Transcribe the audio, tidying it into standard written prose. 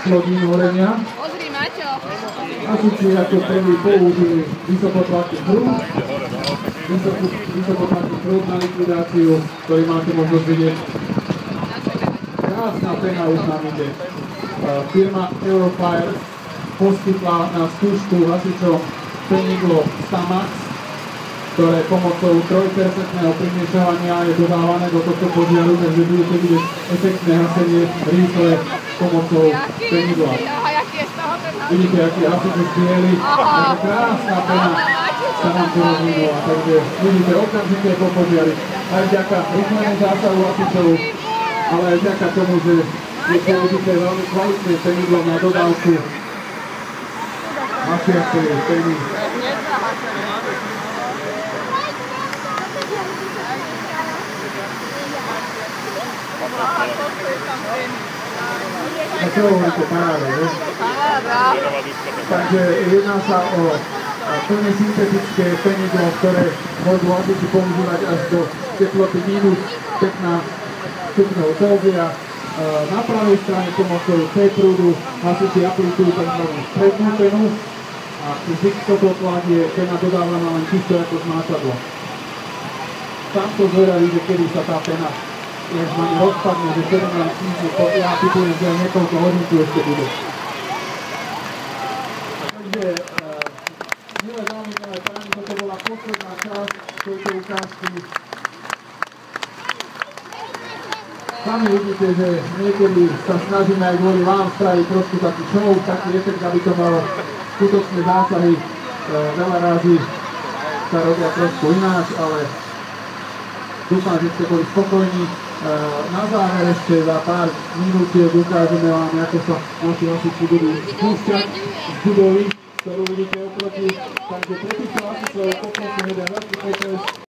plodín horenia. Pozri, Maťo. Hasiči ako prvý použili vysokotlaký prúd. Vysokotlaký prúd na likvidáciu, ktorý máte možnosť vidieť. Krásna pena už nám ide. Firma Eurofire poskytla na skúšku hasičom penidlo Stamax, ktoré pomocou 3% primiešavania je dodávané do tohto požiaru, takže budete vidieť efektné hasenie rýchle pomocou penidla. Vidíte, aký hasič už bielý, takže krásna pena sa nám tu rozvinula, takže vidíte okamžite po požiari. Aj vďaka rýchlemu zásahu hasičov, ale aj vďaka tomu, že je použité veľmi kvalitné penidlo na dodávku hasiacej peny. A čo hovoríte, paráda, ne? Paráda. Takže jedná sa o plne syntetické penidlo, ktoré môžu hasiči používať až do teploty minus 15 stupňov Celzia. Na pravej strane pomocou C-prúdu hasiči aplikujú tzv. Strednú penu a vždy k toplotlách je pena dodávaná len čisto ako zmáčadlo. Tam to zvedajú, že kedy sa tá pena ma rozpadne, že 17 minút, ja typujem, že niekoľko hodín tu ešte bude. Takže, milé dámy, milé páni, toto bola posledná časť tejto ukázky. Sami vidíte, že niekedy sa snažíme aj kvôli vám spraviť trošku taký show, taký efekt, aby to malo skutočné zásahy. Veľa razy sa robia trošku ináč, ale dúfam, že ste boli spokojní. Na záver ešte za pár minútiek ukážeme vám, ako sa naši hasiči budú spúšťať z budovy, ktorú vidíte oproti. Takže pre týchto hasičov poprosím jeden veľký potlesk.